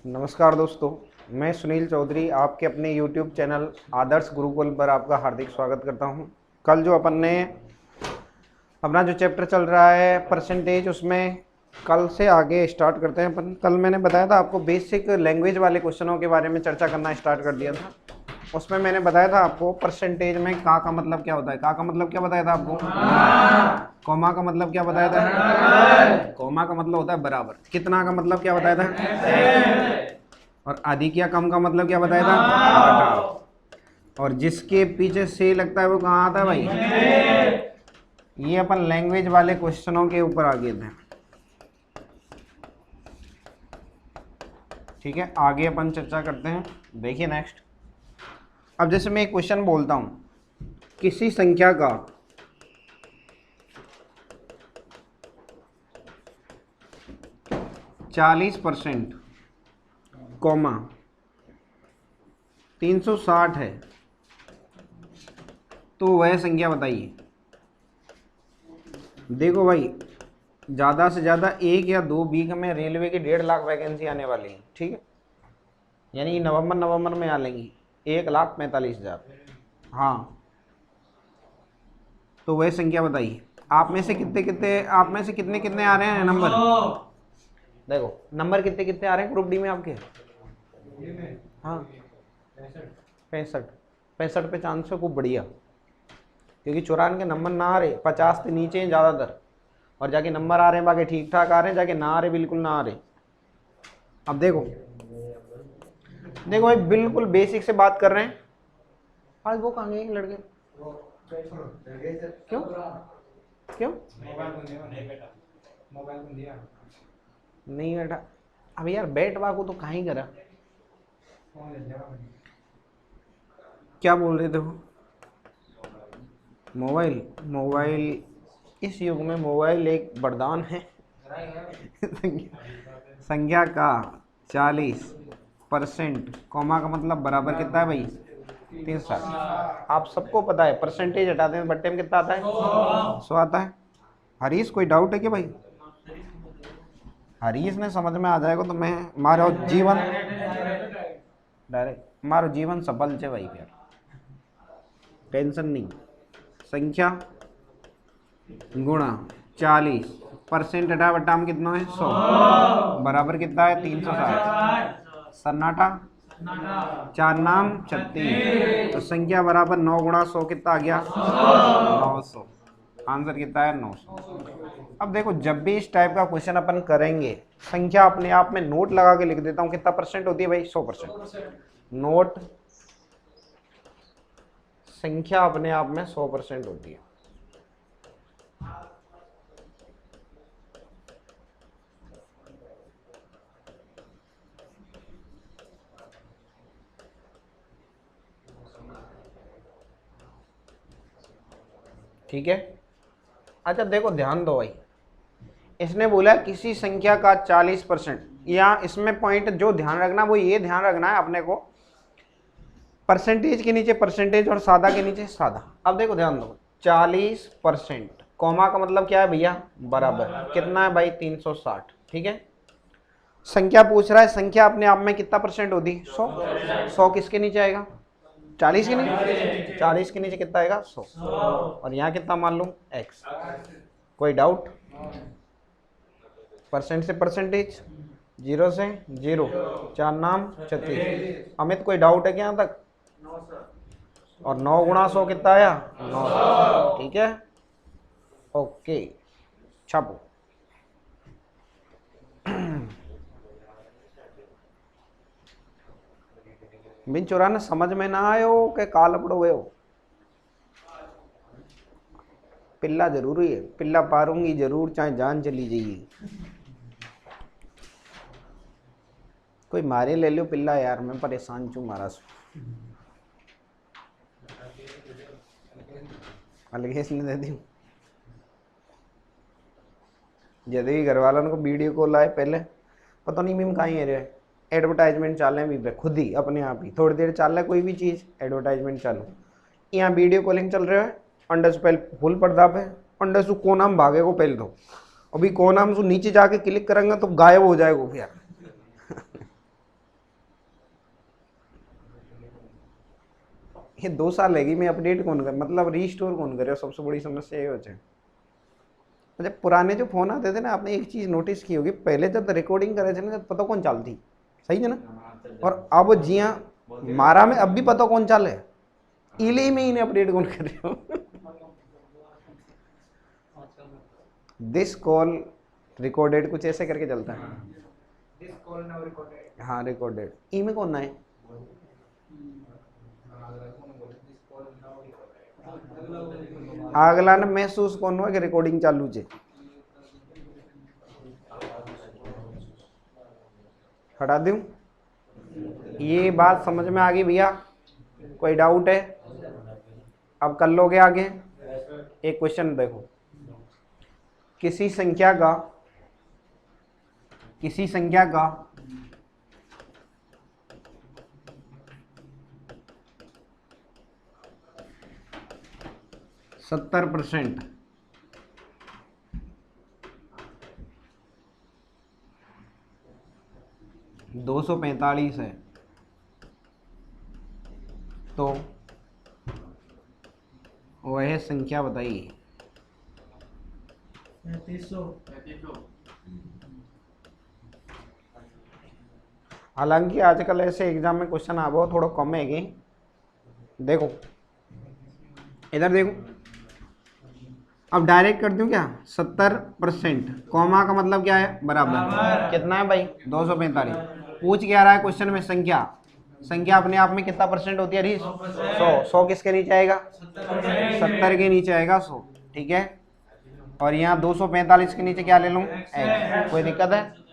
नमस्कार दोस्तों, मैं सुनील चौधरी आपके अपने YouTube चैनल आदर्श गुरुकुल पर आपका हार्दिक स्वागत करता हूं। कल जो अपन ने अपना जो चैप्टर चल रहा है परसेंटेज, उसमें कल से आगे स्टार्ट करते हैं अपन। कल मैंने बताया था आपको बेसिक लैंग्वेज वाले क्वेश्चनों के बारे में चर्चा करना स्टार्ट कर दिया था। उसमें मैंने बताया था आपको परसेंटेज में का मतलब क्या होता है। का मतलब क्या बताया था आपको? कॉमा का मतलब क्या बताया था? कॉमा का मतलब होता है बराबर। कितना का मतलब क्या बताया था? और अधिक या कम का मतलब क्या बताया था? घटाव। और जिसके पीछे से लगता है वो कहाँ आता है भाई? ये अपन लैंग्वेज वाले क्वेश्चनों के ऊपर आ गए थे। ठीक है, आगे अपन चर्चा करते हैं। देखिए नेक्स्ट। अब जैसे मैं एक क्वेश्चन बोलता हूं, किसी संख्या का 40% कॉमा 360 है, तो वह संख्या बताइए। देखो भाई, ज़्यादा से ज़्यादा 1 या 2 वीक में रेलवे की 1.5 लाख वैकेंसी आने वाली है। ठीक है, यानी नवंबर में आ लेंगी 1,45,000। हाँ, तो वह संख्या बताइए। आप में से कितने कितने आ रहे हैं नंबर? देखो नंबर कितने कितने आ रहे हैं ग्रुप डी में आपके? हाँ, 65 पे चांस है खूब बढ़िया, क्योंकि 94 के नंबर ना आ रहे, 50 से नीचे हैं ज़्यादातर, और जाके नंबर आ रहे हैं बाकी ठीक ठाक आ रहे हैं, जाके ना आ रहे, बिल्कुल ना आ रहे। अब देखो भाई, बिल्कुल बेसिक से बात कर रहे हैं। आज वो कहाँ गए लड़के? क्यों क्यों नहीं बैठा? अब यार बैठ वाकू तो कहाँ ही करा। क्या बोल रहे थे वो? मोबाइल इस युग में मोबाइल एक वरदान है। संख्या का 40% कॉमा का मतलब बराबर कितना है भाई? 360। आप सबको पता है परसेंटेज हटाते हैं बट्टे में कितना आता है? 100 आता है। हरीश कोई डाउट है क्या भाई? हरीश ने समझ में आ जाएगा तो मैं मारो जीवन डायरेक्ट मारो जीवन सफल है भाई। यार टेंशन नहीं। संख्या गुणा 40% हटा बट्टा में कितना है? 100 बराबर कितना है? 360। सन्नाटा, 4 नाम 36, तो संख्या बराबर 9 गुणा 100 कितना आ गया? 900। आंसर कितना है? 900। अब देखो, जब भी इस टाइप का क्वेश्चन अपन करेंगे, संख्या अपने आप में नोट लगा के लिख देता हूँ। कितना परसेंट होती है भाई? 100%। नोट संख्या अपने आप में 100% होती है। ठीक है, अच्छा देखो ध्यान दो भाई, इसने बोला किसी संख्या का 40%, या इसमें पॉइंट जो ध्यान रखना वो ये ध्यान रखना है अपने को, परसेंटेज के नीचे परसेंटेज और सादा के नीचे सादा। अब देखो ध्यान दो, 40% कॉमा का मतलब क्या है भैया? बराबर। कितना है भाई? 360। ठीक है, संख्या पूछ रहा है, संख्या अपने आप में कितना परसेंट होती? 100। 100 किसके नीचे आएगा? 40 के नीचे। 40 के नीचे कितना आएगा? 100। और यहाँ कितना मान लूँ? x। कोई डाउट? परसेंट से परसेंटेज, 0 से 0, 4 नाम 36। अमित कोई डाउट है क्या यहाँ तक? और 9 गुणा 100 कितना आया? 900। ठीक है, ओके, छापो। बिन चौराना समझ में ना आयो के काल अपड़ो हुए हो? पिल्ला जरूरी है, पिल्ला पारूंगी जरूर चाहे जान चली जाइए। कोई मारे ले लो पिल्ला यार, मैं परेशान चू मारा सु। अलगेश ने दे दी। जदे भी घर वालों को वीडियो कॉल आए पहले पता नहीं मीम कहीं है, एडवर्टाइजमेंट चाल रहे हैं खुद ही अपने आप ही, थोड़ी देर चल रहा है कोई भी चीज़, एडवर्टाइजमेंट चालू, यहाँ वीडियो कॉलिंग चल रहा है, अंडर से पहले फुल पर्दा पे, अंडर से कौन हम भागे को पहले दो, अभी कौन हम नीचे जाके क्लिक करेंगे तो गायब हो जाएगा फिर। ये 2 साल लगी, मैं अपडेट कौन कर, मतलब रीस्टोर कौन करे, सबसे बड़ी समस्या ये हो जाए। अच्छा, पुराने जो फ़ोन आते थे ना, आपने एक चीज़ नोटिस की होगी, पहले जब रिकॉर्डिंग करे थे ना, जब पता कौन चालती, सही है ना, और अब जिया मारा में अब भी पता कौन चाले, इले में इन्हें अपडेट कौन कर रहे हो। दिस कॉल रिकॉर्डेड, कुछ ऐसे करके चलता है। This call now recorded. हाँ रिकॉर्डेड, ई में कौन ना है, अगला ने महसूस कौन हुआ कि रिकॉर्डिंग चालू है, हटा दूं। ये बात समझ में आ गई भैया, कोई डाउट है? अब कर लोगे आगे। एक क्वेश्चन देखो, किसी संख्या का 70% 245 है, तो वह संख्या बताइए। 3300। हालांकि आजकल ऐसे एग्जाम में क्वेश्चन आ बहुत थोड़ा कम है कि, देखो इधर देखो, अब डायरेक्ट कर दूं क्या, 70%, कॉमा का मतलब क्या है, बराबर, कितना है भाई 245। पूछ क्या रहा है क्वेश्चन में, संख्या अपने आप में कितना परसेंट होती है हरीश, 100 किसके नीचे आएगा, 70 के नीचे आएगा 100, ठीक है। और यहाँ 245 के नीचे क्या ले लूँ, x, कोई दिक्कत है?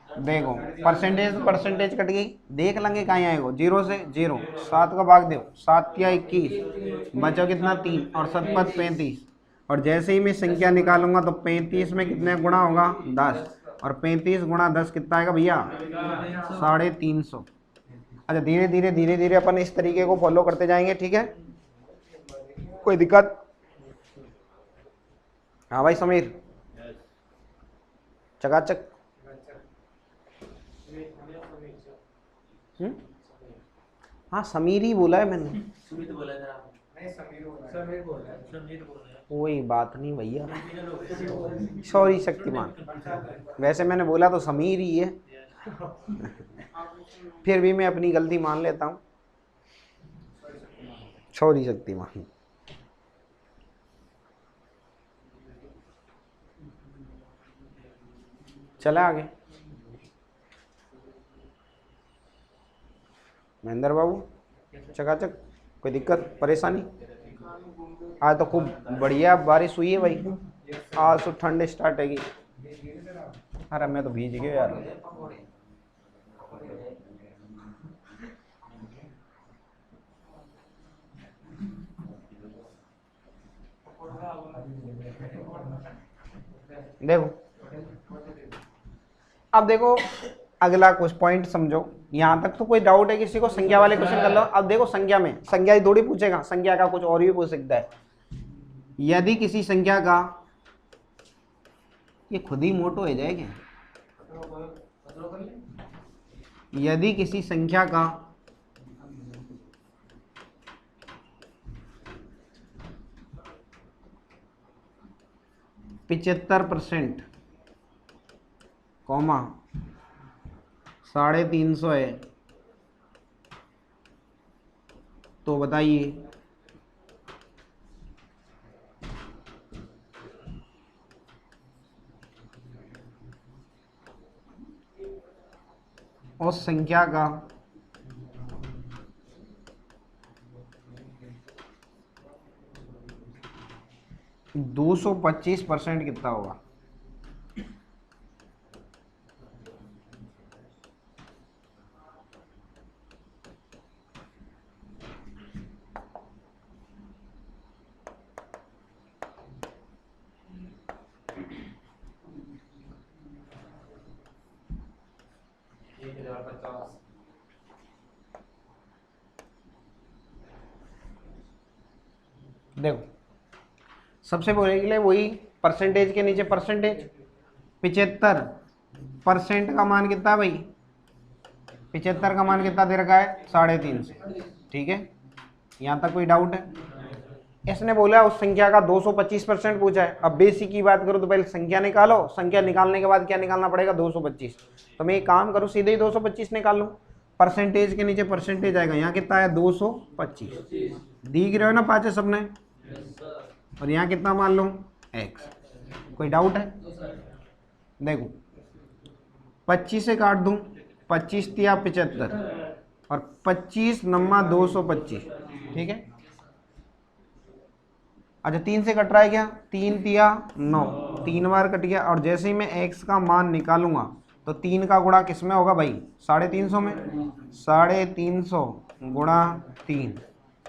देखो परसेंटेज कट गई, देख लेंगे कहाँ आएगा, 0 से 0, 7 का भाग दो, 7 या 21, बचा कितना 3, और 7 5 35, और जैसे ही मैं संख्या निकालूंगा तो 35 में कितने गुणा होगा 10, और 35 गुणा 10 कितना आएगा भैया 350। अच्छा धीरे धीरे अपन इस तरीके को फॉलो करते जाएंगे, ठीक है, कोई दिक्कत? हाँ भाई समीर, चकाचक। हाँ समीर ही बोला है मैंने, सुमित बोला था आपने। नहीं समीर बोला है। कोई बात नहीं भैया, सॉरी शक्तिमान, वैसे मैंने बोला तो समीर ही है, फिर भी मैं अपनी गलती मान लेता हूँ, सॉरी शक्तिमान। चला आगे, महेंद्र बाबू चकाचक, कोई दिक्कत परेशानी? आज तो खूब बढ़िया बारिश हुई है भाई, आज तो ठंड स्टार्ट है। अरे मैं तो भीज गया यार। देखो अब देखो अगला कुछ पॉइंट समझो, यहाँ तक तो कोई डाउट है किसी को? संख्या वाले क्वेश्चन कर लो। अब देखो संख्या में, संख्या ही थोड़ी पूछेगा, संख्या का कुछ और भी पूछ सकता है। यदि किसी संख्या का, ये खुद ही मोटो हो जाएगा, यदि किसी संख्या का 75% कॉमा 350 है, तो बताइए उस संख्या का 225% कितना होगा? देखो सबसे पहले के लिए वही परसेंटेज के नीचे परसेंटेज, 75% का मान कितना भाई, 75 का मान कितना दे रखा है 350, ठीक है। यहाँ तक कोई डाउट है? इसने बोला उस संख्या का 225% पूछा है। अब बेसिक की बात करो तो पहले संख्या निकालो, संख्या निकालने के बाद क्या निकालना पड़ेगा? 225। तो मैं एक काम करूँ, सीधे ही 225 निकाल लूँ। परसेंटेज के नीचे परसेंटेज आएगा, यहाँ कितना आया? 225। दिख रहे हो ना पाँच सबने? और यहाँ कितना मान लो? x। कोई डाउट है? देखो 25 से काट दूं, 25 तिया 75 और 25 नम्मा 225, ठीक है। अच्छा 3 से कट रहा है क्या? 3 तिया 9, 3 बार कट गया। और जैसे ही मैं x का मान निकालूंगा तो 3 का गुणा किस में होगा भाई? 350 में। 350 गुणा 3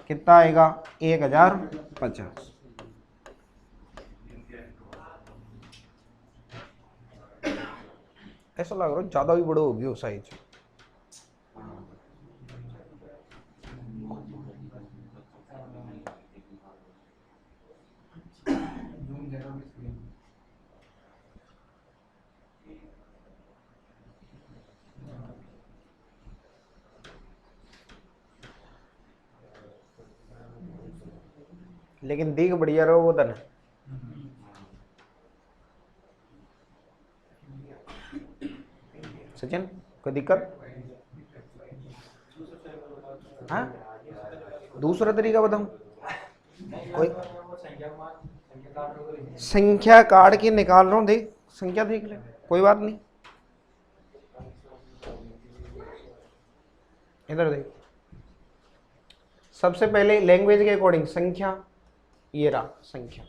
कितना आएगा? 1050। ऐसा लग रहा है ज्यादा भी बड़े होगी वो साइज। लेकिन दिख बढ़िया रहो वो धन। सचिन कोई दिक्कत? हाँ दूसरा तरीका बताऊं? कोई संख्या काट के निकाल रहा हूं, देख संख्या देख ले, कोई बात नहीं। इधर देख, सबसे पहले लैंग्वेज के अकॉर्डिंग संख्या, ये रहा संख्या।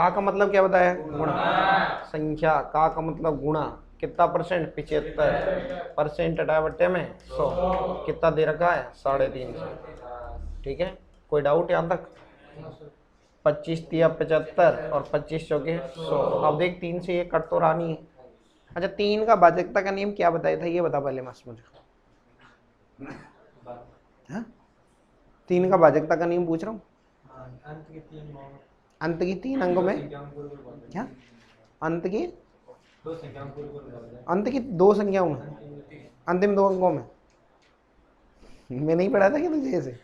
का मतलब क्या बताया? गुणा। संख्या का मतलब गुणा। कितना परसेंट? 75%। हटाया बट्टे में 100, कितना दे रखा है? 350। ठीक है, कोई डाउट यहाँ तक? 25 तिया 75 और 25 चौके 100। अब देख 3 से ये कट तो रहा नहीं है। अच्छा 3 का भाजकता का नियम क्या बताया था, ये बता पहले मस्त मुझे। हाँ 3 का भाजकता का नियम पूछ रहा हूँ। अंत की 3 अंकों में क्या? अंत की 2 संख्याओं में, अंतिम 2 अंकों में। मैं नहीं पढ़ा था क्या तुझे ऐसे?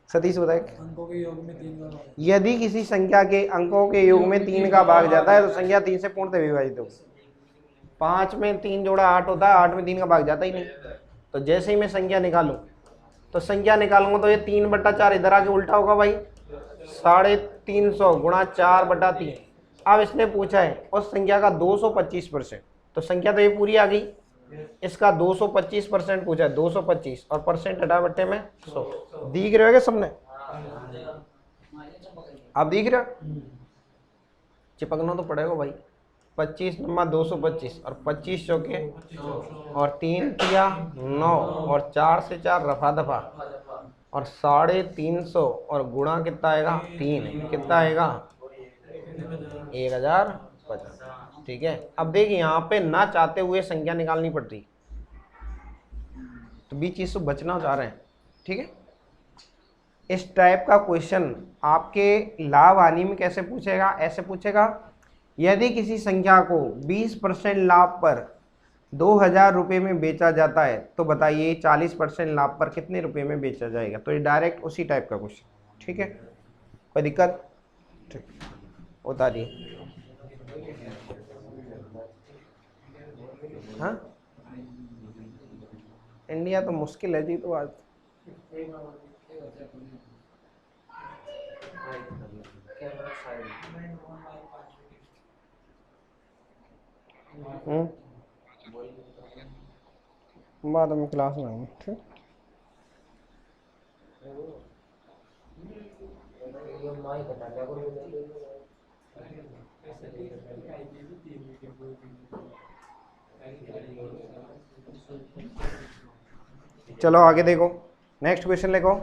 सतीश बताए। अंकों के योग में 3 का यदि किसी संख्या के अंकों के योग में 3 का भाग जाता है तो संख्या 3 से पूर्णतः विभाजित होगी। 5 में 3 जोड़ा 8 होता है, 8 में 3 का भाग जाता ही नहीं। तो जैसे ही मैं संख्या निकालूं तो संख्या निकालूंगा तो ये 3/4 इधर आके उल्टा होगा भाई। 350 गुणा 4/3। अब इसने पूछा है उस संख्या का 225%, तो संख्या तो ये पूरी आ गई। इसका 225% पूछा है, 225 और परसेंट हटा बट्टे में 100। दिख रहे हो क्या सबने? आप दिख रहे हो? चिपकना तो पड़ेगा भाई। 25 नंबर 225 और 25 चौके और 3 तिया 9 और 4 से 4 रफा दफा और 350 और गुणा कितना आएगा? 3। कितना आएगा? 1050। ठीक है, अब देखिए यहाँ पे ना चाहते हुए संख्या निकालनी पड़ रही, तो बीच चीज से बचना चाह रहे हैं। ठीक है, इस टाइप का क्वेश्चन आपके लाभ हानि में कैसे पूछेगा? ऐसे पूछेगा, यदि किसी संख्या को 20% लाभ पर 2000 रुपये में बेचा जाता है तो बताइए 40% लाभ पर कितने रुपए में बेचा जाएगा? तो ये डायरेक्ट उसी टाइप का क्वेश्चन। ठीक है, कोई दिक्कत? ठीक, उतारिए। हाँ इंडिया तो मुश्किल है जी, तो आज बाद में क्लास में आएंगे। ठीक, चलो आगे देखो, नेक्स्ट क्वेश्चन लिखो।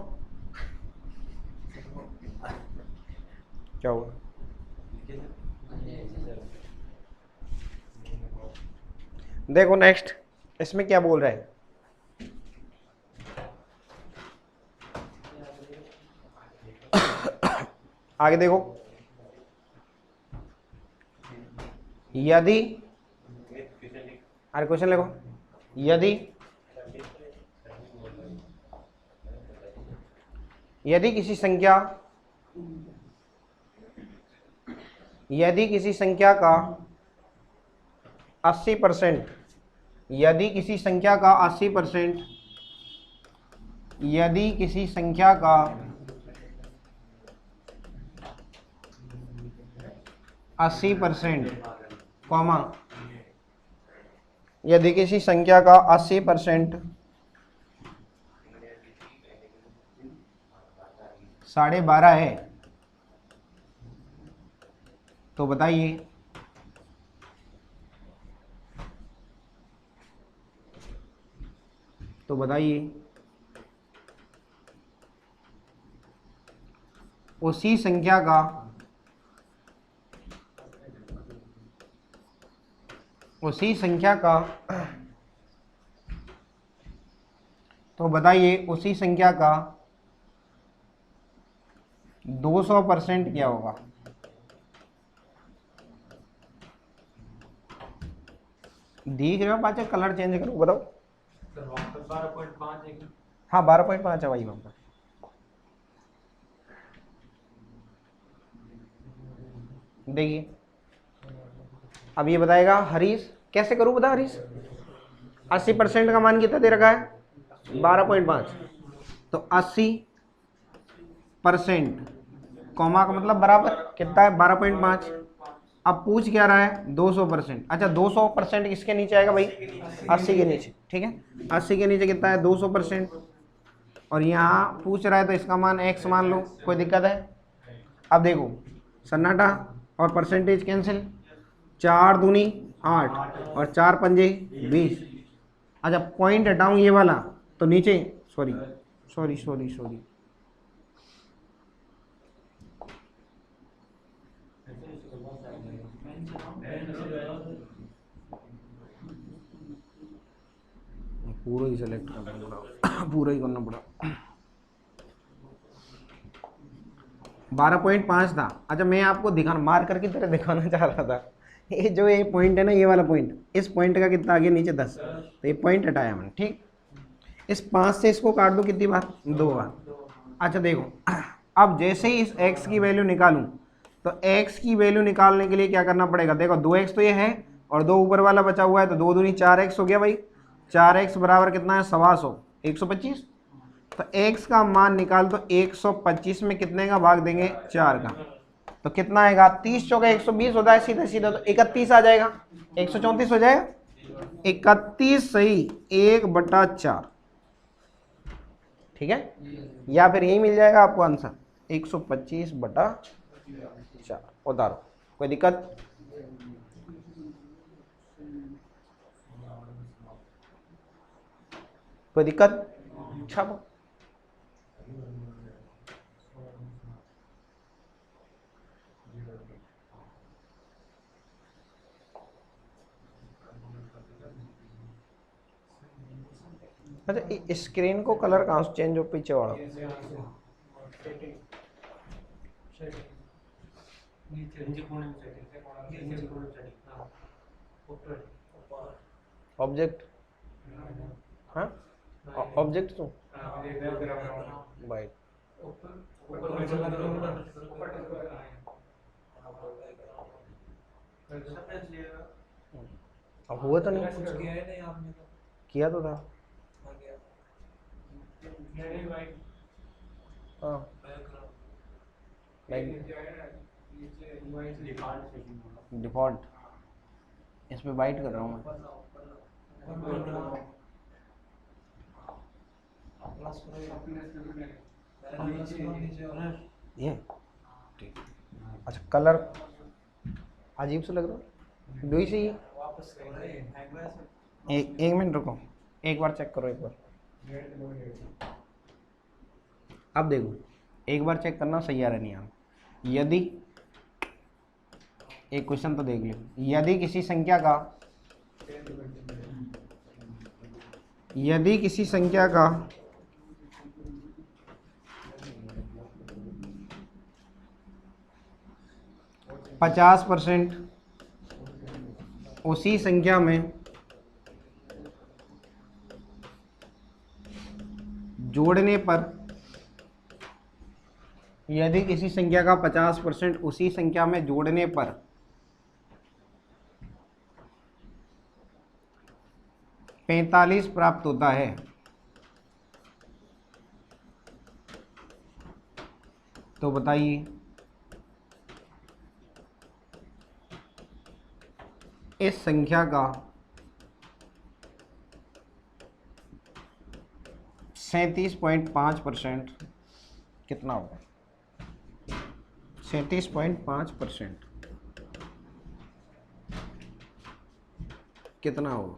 क्या हुआ? देखो नेक्स्ट, इसमें क्या बोल रहा है? आगे देखो, यदि, अरे क्वेश्चन लिखो, यदि यदि किसी संख्या का 80%, यदि किसी संख्या का 80%, यदि किसी संख्या का 80%, कॉमा, यदि किसी संख्या का 80% 12.5 है, तो बताइए उसी संख्या का तो बताइए उसी संख्या का 200% क्या होगा? दिख रहे हो? पाचा कलर चेंज करो, बताओ। 12.5 है। हाँ 12.5 है भाई वहां पर। देखिए अब ये बताएगा हरीश, कैसे करूं बता हरीश? 80% का मान कितना दे रखा है? 12.5। तो 80% कॉमा का मतलब बराबर कितना है? 12.5। अब पूछ क्या रहा है? 200%। अच्छा 200% किसके नीचे आएगा भाई? 80 के नीचे, ठीक है। 80 के नीचे कितना है? 200%। और यहाँ पूछ रहा है तो इसका मान x मान लो, कोई दिक्कत है? अब देखो सन्नाटा और परसेंटेज कैंसिल, 4 दूनी 8 और 4 पंजे 20। अच्छा पॉइंट हटाऊं ये वाला तो नीचे, सॉरी, पूरा ही सेलेक्ट करना पड़ा, पूरा ही करना पड़ा। 12.5 था। अच्छा मैं आपको मार करके तरह दिखाना चाह रहा था, ये जो ये पॉइंट है ना, ये वाला पॉइंट, इस पॉइंट का कितना आगे नीचे 10, तो ये पॉइंट हटाया मैंने, ठीक। इस 5 से इसको काट दो कितनी बार? 2 बार। अच्छा देखो अब जैसे ही इस x की वैल्यू निकालूं तो x की वैल्यू निकालने के लिए क्या करना पड़ेगा? देखो 2x तो ये है और 2 ऊपर वाला बचा हुआ है, तो 2 दूनी 4x हो गया भाई। 4x बराबर कितना है? 125, 125। तो x का मान निकाल तो 125 में कितने का भाग देंगे? 4 का। तो कितना आएगा? 30 चौका 120 होता है सीधा सीधा, तो 31 आ जाएगा। 134 हो जाएगा। 31 सही, 1/4, ठीक है। या फिर यही मिल जाएगा आपको आंसर, 125/4। उतारो, कोई दिक्कत? कोई दिक्कत? छापो। अच्छा स्क्रीन को कलर कहाँ से चेंज हो? पीछे वाला ऑब्जेक्ट, हाँ ऑब्जेक्ट तो वाइट। अब हुआ तो नहीं, किया तो था। हाँ डिफॉल्ट, इस पे वाइट कर रहा हूँ मैं। ये ठीक। अच्छा कलर अजीब सा लग रहा है, दो ही सही है। एक मिनट रुको, एक बार चेक करो, एक बार। अब देखो एक बार चेक करना सही आ रहा नहीं आ रहा। यदि एक क्वेश्चन तो देख लो, यदि किसी संख्या का 50% उसी संख्या में जोड़ने पर यदि किसी संख्या का 50% उसी संख्या में जोड़ने पर पैंतालीस प्राप्त होता है तो बताइए इस संख्या का 37.5% कितना होगा? 37.5% कितना होगा?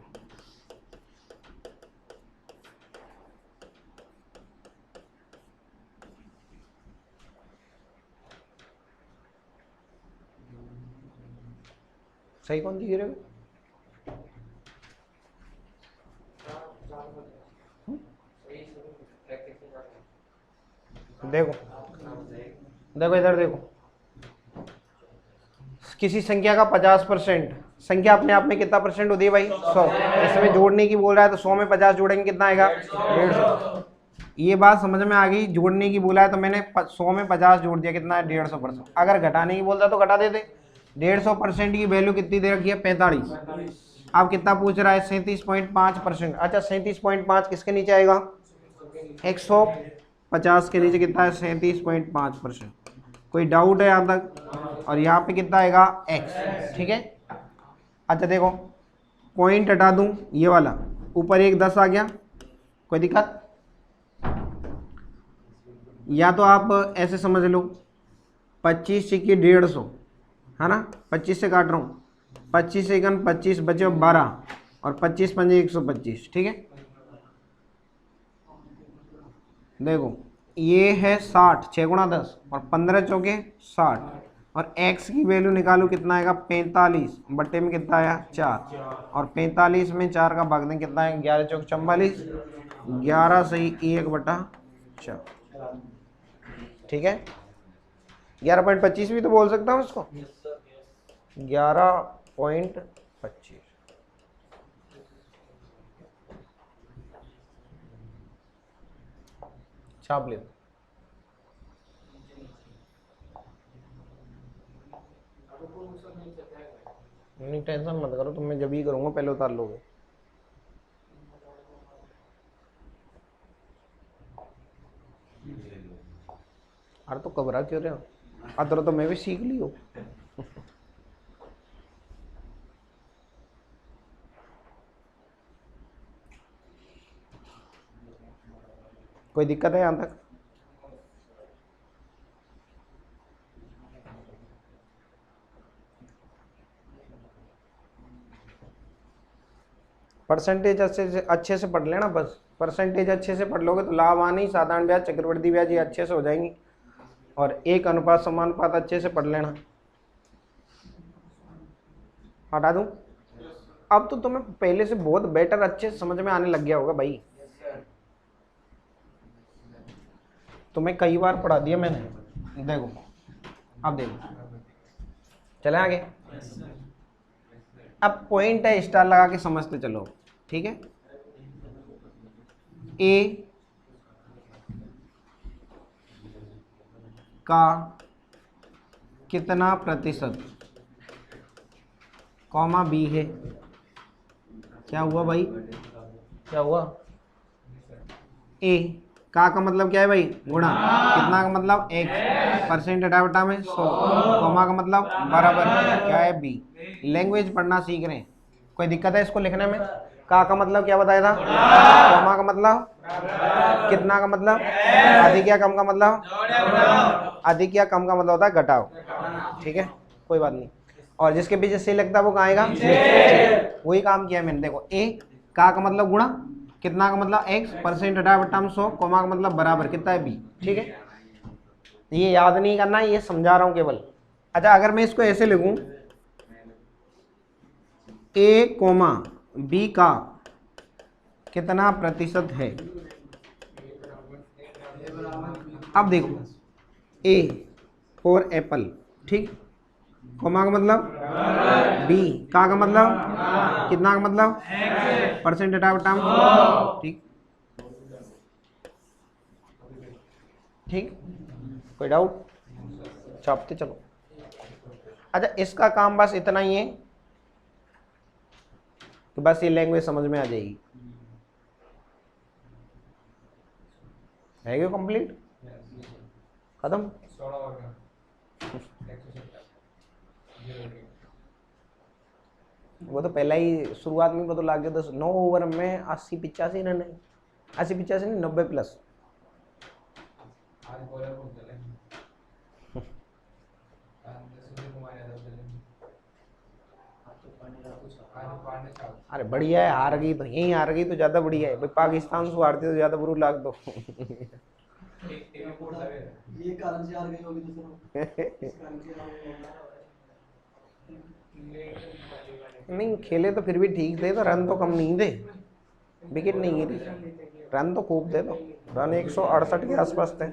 सही कौन दिख रहे हो? देखो देखो इधर देखो, किसी संख्या का 50%, संख्या अपने आप में कितना परसेंट होती है भाई? 100। इसमें जोड़ने की बोल रहा है तो 100 में 50 जोड़ेंगे कितना आएगा? 150। ये बात समझ में आ गई। जोड़ने की बोला है तो मैंने 100 में 50 जोड़ दिया, कितना है? 150%। अगर घटाने की बोलता तो घटा देते। 150% की वैल्यू कितनी दे रखी है? 45। अब कितना पूछ रहा है? 37.5%। अच्छा 37.5 किसके नीचे आएगा? 150 के नीचे कितना है? 37.5%। कोई डाउट है यहाँ तक? और यहाँ पे कितना आएगा? x। ठीक है। अच्छा देखो, पॉइंट हटा दूं ये वाला, ऊपर एक 10 आ गया, कोई दिक्कत? या तो आप ऐसे समझ लो 25 सिक्के 150, है ना? 25 से काट रहा हूँ, 25 सेकंड 25 बचे 12 और 25 पंजे 125। ठीक है। देखो ये है 60, 6 गुणा 10 और 15 चौके 60, और x की वैल्यू निकालो कितना आएगा? 45 बट्टे में कितना आया? 4, और 45 में 4 का भाग दें कितना है? 11 चौक 44, 11 सही 1/4। ठीक है। 11.25 भी तो बोल सकता हूँ इसको, 11.25। छाप ले। नहीं टेंशन मत करो, तुम मैं जब ही करूंगा पहले उतार लोगे। अरे तो घबरा क्यों रहे हो? अदर तो मैं भी सीख ली हूँ। कोई दिक्कत है यहाँ तक? परसेंटेज अच्छे से पढ़ लेना बस। परसेंटेज अच्छे से पढ़ लोगे तो लाभ आनी, साधारण ब्याज, चक्रवृद्धि ब्याज, ये अच्छे से हो जाएंगी। और एक अनुपात समानुपात अच्छे से पढ़ लेना। हटा दूं? अब तो तुम्हें पहले से बहुत बेटर अच्छे से समझ में आने लग गया होगा भाई। तुम्हें कई बार पढ़ा दिया मैंने। देखो अब देखो, चले आगे। अब पॉइंट है, स्टार लगा के समझते चलो। ठीक है। ए का कितना प्रतिशत, कॉमा बी है। क्या हुआ भाई? क्या हुआ? ए का मतलब क्या है भाई? गुणा। कितना का मतलब? एक। परसेंट हटा बटा में 100, कॉमा का मतलब बराबर क्या है? बी। लैंग्वेज पढ़ना सीख रहे हैं, कोई दिक्कत है इसको लिखने में? का मतलब क्या बताया था? कॉमा का मतलब कितना का मतलब? अधिक या कम का मतलब? अधिक या कम का मतलब होता है घटाओ। ठीक है, कोई बात नहीं। और जिसके पीछे सही लगता है वो कहाँ आएगा? वही काम किया मैंने। देखो ए का मतलब गुणा, कितना का मतलब? x, परसेंट हटा बटा में 100, कॉमा का मतलब बराबर कितना है? b। ठीक है, ये याद नहीं करना, ये समझा रहा हूं केवल। अच्छा अगर मैं इसको ऐसे लिखूं, a कॉमा b का कितना प्रतिशत है। अब देखो a फॉर एप्पल, ठीक, कॉमा का मतलब b, का मतलब कितना का मतलब? परसेंट हटा बटा में, ठीक ठीक। कोई डाउट? छापते चलो। अच्छा, इसका काम बस इतना ही है कि बस ये लैंग्वेज समझ में आ जाएगी। है क्या कंप्लीट? खत्म। वो तो पहला ही शुरुआत में पता लग गया। 9 ओवर में 80-85 रन है। 80-85 नहीं, 90 प्लस। अरे बढ़िया है, हार गई तो यही हार गई तो ज्यादा बढ़िया है भाई। पाकिस्तान से हारती तो ज्यादा बुरा लाग दो। ये कारण से हार गई होगी नहीं खेले तो फिर भी ठीक थे, तो रन तो कम नहीं थे, विकेट नहीं गिरी, रन तो खूब थे। तो रन 168 के आसपास थे।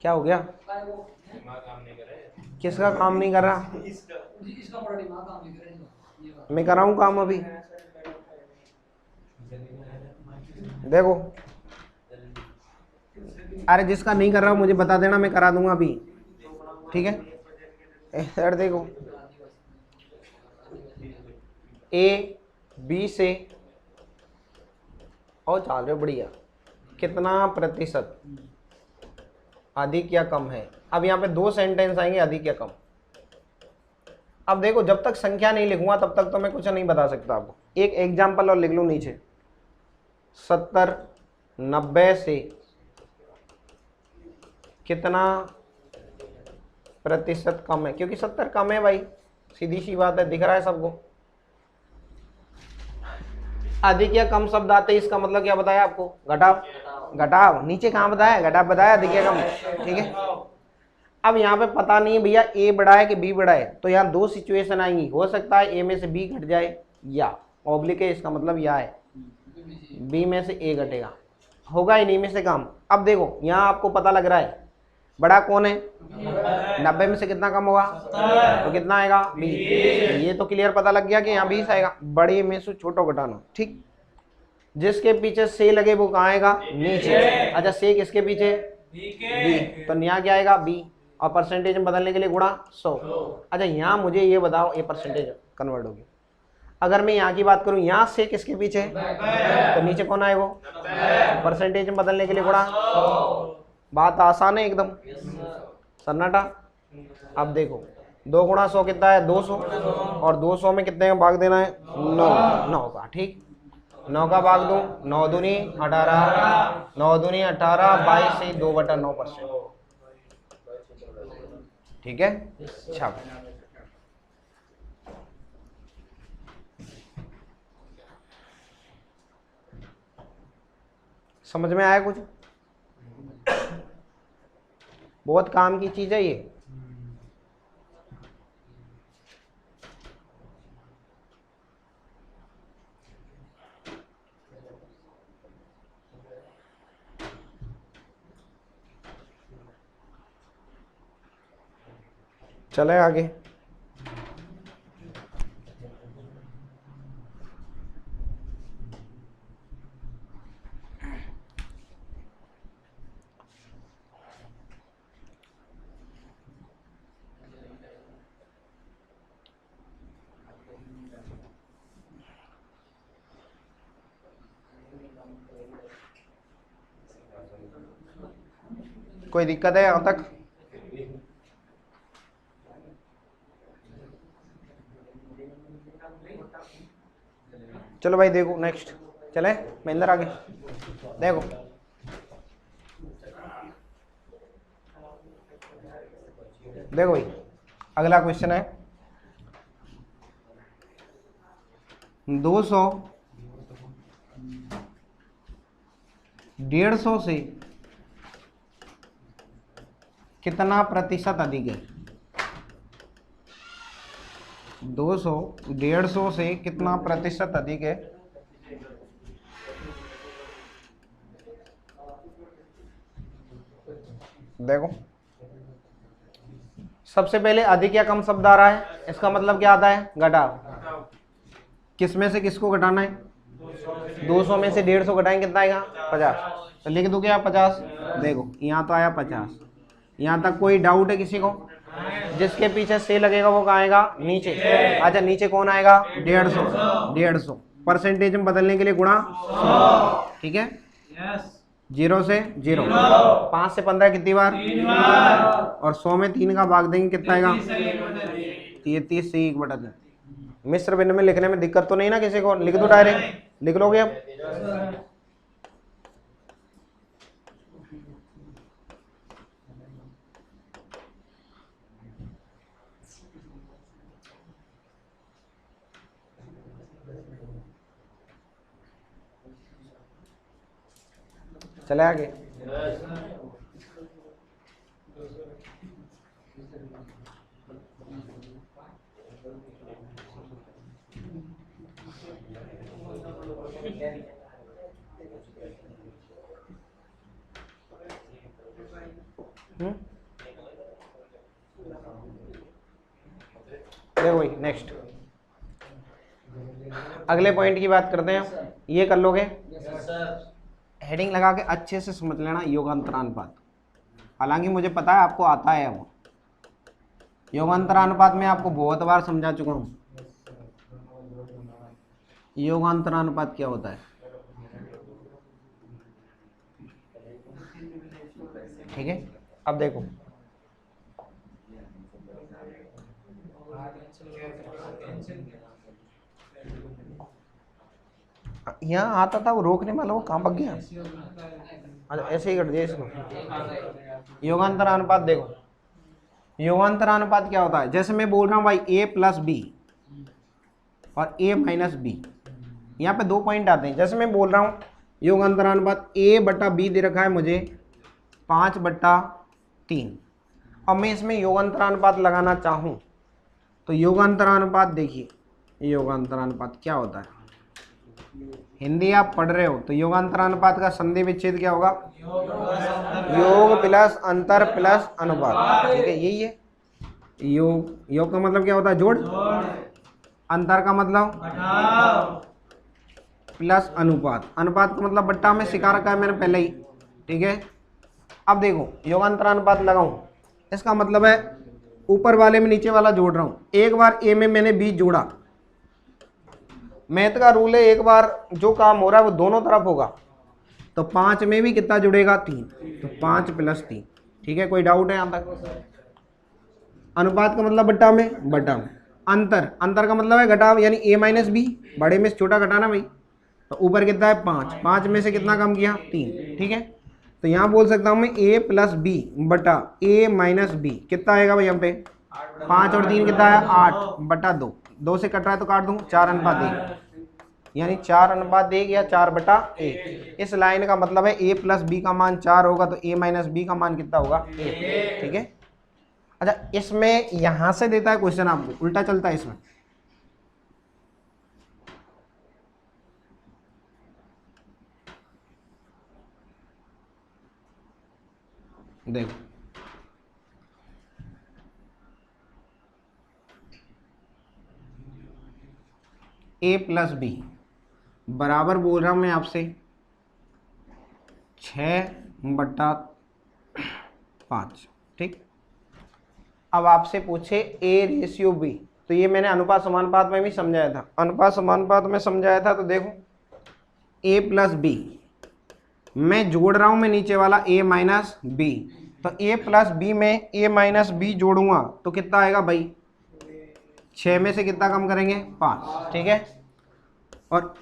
क्या हो गया? किसका काम नहीं कर रहा? मैं कर रहा हूँ काम अभी। देखो, अरे जिसका नहीं कर रहा मुझे बता देना, मैं करा दूंगा अभी, ठीक है। सर देखो, ए बी से और चाल रहे बढ़िया, कितना प्रतिशत अधिक या कम है। अब यहाँ पे 2 सेंटेंस आएंगे, अधिक या कम। अब देखो, जब तक संख्या नहीं लिखूंगा तब तक तो मैं कुछ नहीं बता सकता आपको। एक एग्जाम्पल और लिख लूँ नीचे, 70 90 से कितना प्रतिशत कम है, क्योंकि 70 कम है भाई, सीधी सी बात है, दिख रहा है सबको। अधिक या कम शब्द आते हैं, इसका मतलब क्या बताया आपको? घटाव। घटाव नीचे कहाँ बताया? घटाव बताया, अधिक या कम, ठीक है। अब यहाँ पे पता नहीं भैया ए बड़ा है कि बी बड़ा है, तो यहाँ 2 सिचुएशन आएंगी। हो सकता है ए में से बी घट जाए, या ऑब्लिक है, इसका मतलब या है बी में से ए घटेगा, होगा इन्हीं में से काम। अब देखो, यहाँ आपको पता लग रहा है बड़ा कौन है? 90 में से कितना कम होगा? तो कितना आएगा? 20। ये तो क्लियर पता लग गया कि यहाँ 20 आएगा। बड़े में से छोटा घटाना, ठीक। जिसके पीछे से लगे वो कहाँ आएगा? नीचे। अच्छा, से किसके पीछे? बी, तो यहाँ क्या आएगा? बी, और परसेंटेज में बदलने के लिए गुणा 100। अच्छा, यहाँ मुझे ये बताओ, ये परसेंटेज कन्वर्ट होगी। अगर मैं यहाँ की बात करूँ, यहाँ से किसके पीछे? तो नीचे कौन आए वो? परसेंटेज में बदलने के लिए गुणा। बात आसान है एकदम, सन्नाटा। अब देखो, 2 गुणा 100 कितना है? 200, और 200 में कितने का भाग देना है? 9 का, ठीक। 9 का भाग दूं, 9 दूनी 18, 9 दूनी 18, 22 से 2/9%, ठीक है। छाप। समझ में आया कुछ? बहुत काम की चीज है ये। चले आगे। कोई दिक्कत है यहाँ तक? चलो भाई देखो नेक्स्ट, चले महेंद्र आगे। देखो, देखो भाई, अगला क्वेश्चन है 200 150 से कितना प्रतिशत अधिक है? 200 150 से कितना प्रतिशत अधिक है? देखो, सबसे पहले अधिक या कम शब्द आ रहा है, इसका मतलब क्या आता है? घटाव। किस में से किसको घटाना है? 200 में से 150 घटाएंगे कितना आएगा? 50। तो लिख दो क्या 50? देखो यहाँ तो आया 50। यहाँ तक कोई डाउट है किसी को? जिसके पीछे से लगेगा वो कहाँ आएगा? नीचे। अच्छा नीचे कौन आएगा? 150। 150 परसेंटेज में बदलने के लिए गुणा 100। ठीक है, 0 से 0। 5 से 15 कितनी बार? और 100 में 3 का भाग देंगे कितना आएगा? 30 से 1/3। मिश्र भिन्न में लिखने में दिक्कत तो नहीं ना किसी को? लिख दो डायरेक्ट, लिख लोगे अब? चले आगे। देखो भाई नेक्स्ट अगले पॉइंट की बात करते हैं। ये कर लोगे? हेडिंग लगा के अच्छे से समझ लेना, योगांतरानुपात। हालांकि मुझे पता है आपको आता है वो। योगांतरानुपात में आपको बहुत बार समझा चुका हूं। योगांतरानुपात क्या होता है? ठीक है, अब देखो यहाँ आता था वो रोकने वाला, वो कहाँ भाग गया? अच्छा ऐसे ही कर दिया इसको। योगांतरानुपात देखो, योगांतरानुपात क्या होता है? जैसे मैं बोल रहा हूँ भाई a प्लस बी और a माइनस बी, यहाँ पे 2 पॉइंट आते हैं। जैसे मैं बोल रहा हूँ योगांतरानुपात a बटा बी दे रखा है मुझे 5/3। अब मैं इसमें योगांतरानुपात लगाना चाहूँ तो योगांतरानुपात देखिए, योगांतरानुपात क्या होता है? हिंदी आप पढ़ रहे हो तो योगांतरानुपात का संधि विच्छेद क्या होगा? योग प्लस अंतर प्लस अनुपात। ठीक है, यही है। योग का मतलब क्या होता है? जोड़। अंतर का मतलब प्लस अनुपात। अनुपात का मतलब बट्टा में सिखा रखा है मैंने पहले ही। ठीक है, अब देखो योगांतरानुपात लगाऊं, इसका मतलब है ऊपर वाले में नीचे वाला जोड़ रहा हूं। एक बार ए में मैंने बी जोड़ा, मैथ का रूल है एक बार जो काम हो रहा है वो दोनों तरफ होगा। तो 5 में भी कितना जुड़ेगा? 3। तो 5 + 3। ठीक है, कोई डाउट है यहाँ तक? अनुपात का मतलब बट्टा में, बट्टा में। अंतर, अंतर का मतलब है घटाव, यानी a माइनस बी, बड़े में से छोटा घटाना भाई। तो ऊपर कितना है? 5। 5 में से कितना कम किया? 3। ठीक है, तो यहाँ बोल सकता हूँ मैं a प्लस बी बटा a माइनस बी। कितना आएगा भाई यहाँ पे? 5 और 3 कितना है? 8/2। 2 से कट रहा है तो काट दूँ। 4/1, यानी 4/1 या 4/1। इस लाइन का मतलब है a प्लस बी का मान 4 होगा तो a माइनस बी का मान कितना होगा? 1। ठीक है, अच्छा इसमें यहां से देता है क्वेश्चन आपको, उल्टा चलता है इसमें। देखो a प्लस बी बराबर बोल रहा हूं मैं आपसे 6/5। ठीक, अब आपसे पूछे a/b, तो ये मैंने अनुपात समानुपात में भी समझाया था। अनुपात समानुपात में समझाया था तो देखो a प्लस बी मैं जोड़ रहा हूं मैं नीचे वाला a माइनस बी, तो a प्लस बी में a माइनस बी जोड़ूंगा तो कितना आएगा भाई? 6 में से कितना कम करेंगे? 5। ठीक है, और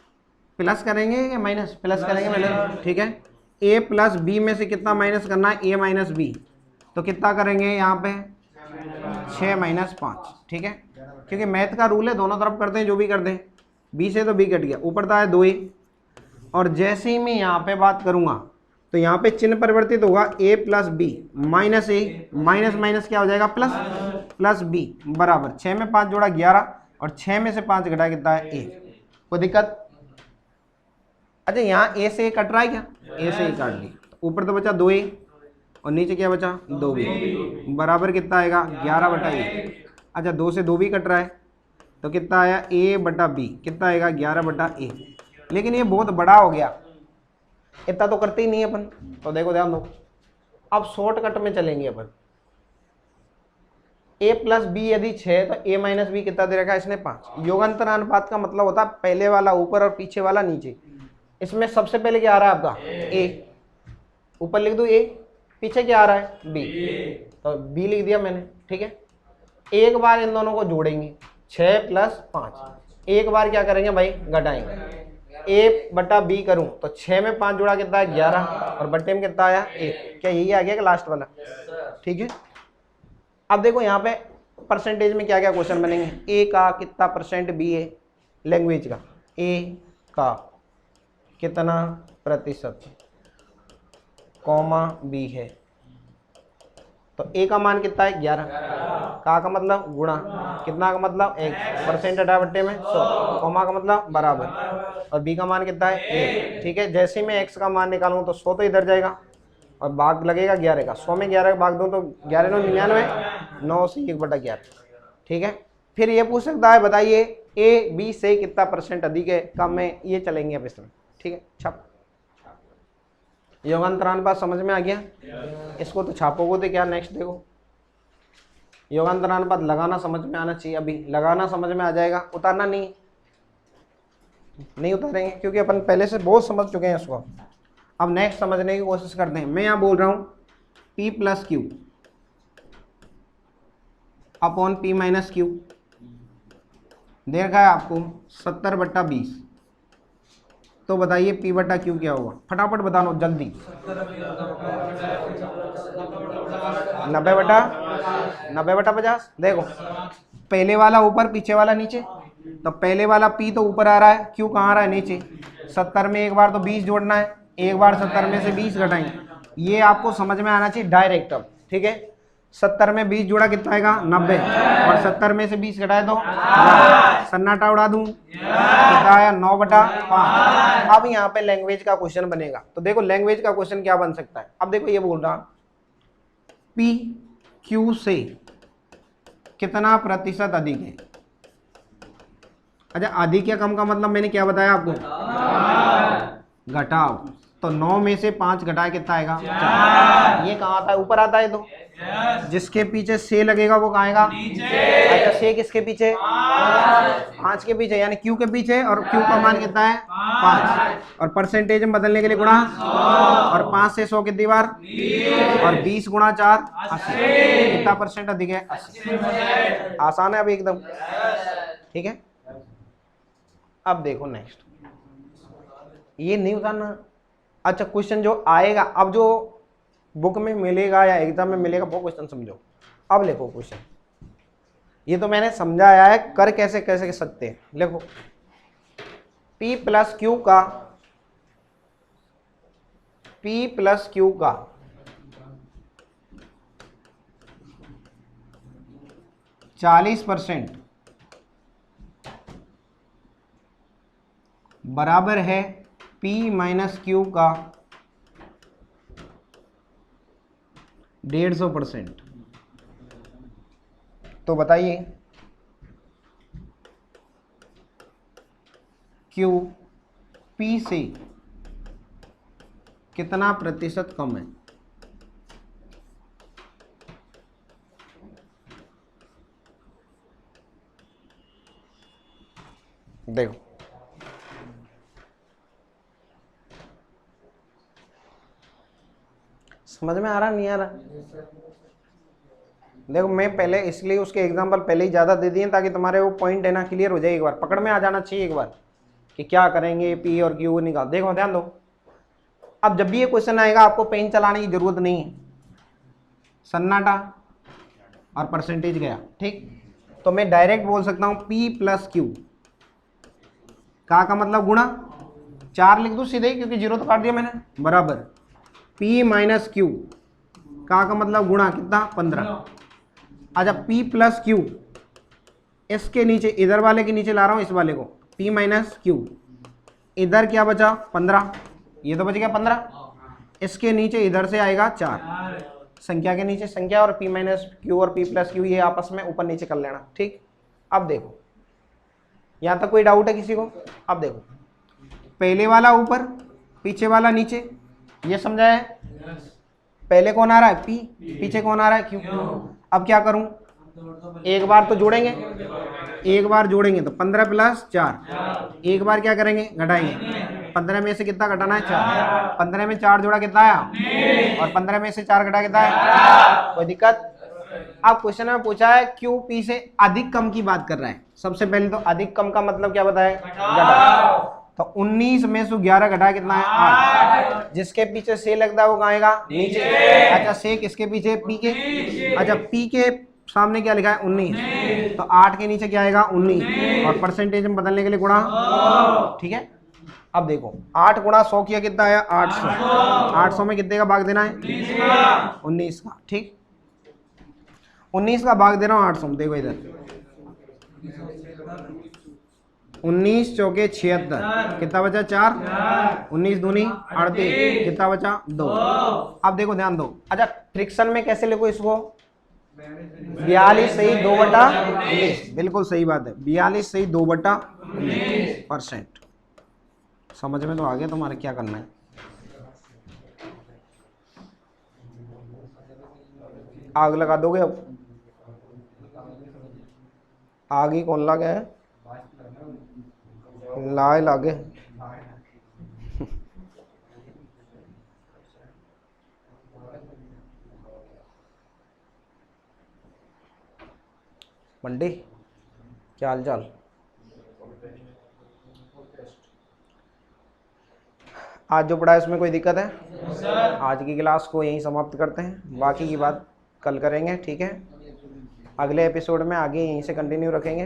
प्लस करेंगे या माइनस? प्लस करेंगे माइनस। ठीक है, a प्लस बी में से कितना माइनस करना है? a माइनस बी, तो कितना करेंगे यहाँ पे? 6 - 5। ठीक है, क्योंकि मैथ का रूल है दोनों तरफ करते हैं, जो भी करते हैं। b से तो b कट गया, ऊपर तो आया 2a। और जैसे ही मैं यहाँ पे बात करूंगा तो यहाँ पे चिन्ह परिवर्तित होगा, a plus B minus a, minus minus क्या हो जाएगा? प्लस, प्लस b बराबर 6 में 5 जोड़ा 11 और 6 में से 5 घटा कितना है? 1। कोई दिक्कत? अच्छा यहाँ a से कट रहा है क्या? a से ही काट दी, ऊपर तो बचा 2a और नीचे क्या बचा? 2b बराबर कितना आएगा? 11/1। अच्छा 2 से 2 भी कट रहा है तो कितना आया a बटा b, कितना आएगा 11 बटा a। लेकिन ये बहुत बड़ा हो गया, इतना तो करते ही नहीं अपन। तो देखो ध्यान दो, अब शॉर्टकट में चलेंगे अपन। a प्लस बी यदि 6 तो a माइनस बी कितना दे रखा है इसने 5। योगांतर अनुपात का मतलब होता है पहले वाला ऊपर और पीछे वाला नीचे। इसमें सबसे पहले क्या आ रहा है आपका a, ऊपर लिख दो a, पीछे क्या आ रहा है b, तो b लिख दिया मैंने। ठीक है, एक बार इन दोनों को जोड़ेंगे 6 प्लस 5, एक बार क्या करेंगे भाई घटाएंगे। a बटा b करूं तो 6 में 5 जोड़ा कितना है 11, और बट्टे में कितना आया 1। क्या यही आ गया कि लास्ट वाला? ठीक है, अब देखो यहाँ पे परसेंटेज में क्या क्या क्वेश्चन बनेंगे। a का कितना परसेंट b है, लैंग्वेज का a का कितना प्रतिशत कॉमा b है, तो a का मान कितना है 11, का मतलब गुणा, कितना का मतलब 1, परसेंट हटा बट्टे में 100, कॉमा का मतलब बराबर, और b का मान कितना है 1। ठीक है, जैसे ही मैं x का मान निकालूंगा तो 100 तो इधर जाएगा और भाग लगेगा 11 का। 100 में 11 का भाग दूं तो 11 9 99, 9 से 1 बटा 11। ठीक है, फिर ये पूछ सकता है बताइए a b से कितना परसेंट अधिक है कम है, ये चलेंगे अब इसमें। ठीक है, छाप योगांतर अनुपात समझ में आ गया? इसको तो छापोगे तो क्या नेक्स्ट देखो, योगांतर अनुपात लगाना समझ में आना चाहिए। अभी लगाना समझ में आ जाएगा, उतारना नहीं उतारेंगे क्योंकि अपन पहले से बहुत समझ चुके हैं इसको। अब नेक्स्ट समझने की कोशिश करते हैं। मैं यहाँ बोल रहा हूँ p plus q upon p minus q दे रखा है आपको 70 बट्टा 20। तो बताइए p बटा क्यू क्या होगा, फटाफट बता लो जल्दी। 90 बटा 50। देखो पहले वाला ऊपर पीछे वाला नीचे, तो पहले वाला p तो ऊपर आ रहा है, q कहाँ आ रहा है नीचे। 70 में एक बार तो 20 जोड़ना है, एक बार 70 में से 20 घटाएंगे, ये आपको समझ में आना चाहिए डायरेक्ट। अब ठीक है, 70 में 20 जोड़ा कितना आएगा 90, और 70 में से 20 घटाए तो सन्नाटा उड़ा दूं, कितना आया 9 बटा 5। अब यहाँ पे लैंग्वेज का क्वेश्चन बनेगा। तो देखो लैंग्वेज का क्वेश्चन क्या बन सकता है। अब देखो ये बोल रहा p q से कितना प्रतिशत अधिक है। अच्छा, अधिक या कम का मतलब मैंने क्या बताया आपको, घटाओ। तो 9 में से 5 घटाए कितना आएगा 4। ये कहाँ आता है, ऊपर आता है। तो जिसके पीछे से लगेगा वो कहाँ आएगा नीचे। अच्छा, से किसके पीछे 5 के पीछे, यानी q के पीछे, और q का मान कितना है 5, और परसेंटेज में बदलने के लिए गुणा, और 5 से 100 कितनी बार, और 20 गुणा 4 80। कितना परसेंट अधिक है 80। आसान है अब एकदम। ठीक है, अब देखो नेक्स्ट, ये नहीं उतारना। अच्छा, क्वेश्चन जो आएगा, अब जो बुक में मिलेगा या एग्जाम में मिलेगा वो क्वेश्चन समझो। अब लिखो क्वेश्चन, ये तो मैंने समझाया है, कर कैसे कैसे सकते हैं। लिखो p प्लस क्यू का 40% बराबर है p माइनस क्यू का 150%। तो बताइए क्यू p से कितना प्रतिशत कम है। देखो समझ में आ रहा नहीं आ रहा। देखो मैं पहले इसलिए उसके एग्जांपल पहले ही ज़्यादा दे दिए ताकि तुम्हारे वो पॉइंट है ना क्लियर हो जाए, एक बार पकड़ में आ जाना चाहिए एक बार कि क्या करेंगे p और q निकाल। देखो ध्यान दो, अब जब भी ये क्वेश्चन आएगा आपको पेन चलाने की जरूरत नहीं है, सन्नाटा और परसेंटेज गया। ठीक, तो मैं डायरेक्ट बोल सकता हूँ p प्लस क्यू का मतलब गुणा 4 लिख दूँ सीधे क्योंकि जीरो तो काट दिया मैंने, बराबर p माइनस क्यू का मतलब गुणा कितना 15। अच्छा, p प्लस क्यू इसके नीचे, इधर वाले के नीचे ला रहा हूँ इस वाले को, p माइनस क्यू, इधर क्या बचा 15, ये तो बच गया 15। इसके नीचे इधर से आएगा 4, संख्या के नीचे संख्या, और p माइनस क्यू और p प्लस क्यू ये आपस में ऊपर नीचे कर लेना। ठीक, अब देखो यहाँ तक कोई डाउट है किसी को? अब देखो, पहले वाला ऊपर, पीछे वाला नीचे, ये समझा है? पहले कौन आ रहा है? P, पीछे कौन आ रहा है? Q। अब क्या करूं? एक बार तो जोड़ेंगे, एक बार जोड़ेंगे तो 15 प्लस 4, एक बार क्या करेंगे? घटाएंगे। 15 में से कितना घटाना है? 4। 15 में 4 जोड़ा कितना आया? और 15 में से 4 घटा कितना है? कोई दिक्कत? अब क्वेश्चन में पूछा है क्यू पी से अधिक कम की बात कर रहा है। सबसे पहले तो अधिक कम का मतलब क्या बताए? घटाओ। तो 19 में से 11 घटा कितना है? 8। जिसके पीछे से लगता है वो कहाँ आएगा? नीचे। अच्छा, से किसके पीछे? पी के। अच्छा, पी के सामने क्या लिखा है? 19। तो 8 के नीचे क्या आएगा? 19। और परसेंटेज में बदलने के लिए गुणा। ठीक है, अब देखो 8 गुणा 100 किया, कितना आया? 800। 800 में कितने का भाग देना है? 19 का। ठीक, 19 का भाग दे रहा हूँ 800 में। देखो इधर 19 चौके 76, कितना बचा? 4। 19 दूनी 38, कितना बचा? 2। अब देखो ध्यान दो। अच्छा, फ्रिक्शन में कैसे लिखो इसको? 42 सही 2/19। बिल्कुल सही बात है, 42 सही 2/19%। समझ में तो आ गया तुम्हारे क्या करना है? आग लगा दोगे अब? आग ही कौन लगा है? लाए लागे। मंडी, क्या हाल चाल? आज जो पढ़ा है उसमें कोई दिक्कत है? आज की क्लास को यहीं समाप्त करते हैं, बाकी की बात कल करेंगे। ठीक है, अगले एपिसोड में आगे यहीं से कंटिन्यू रखेंगे।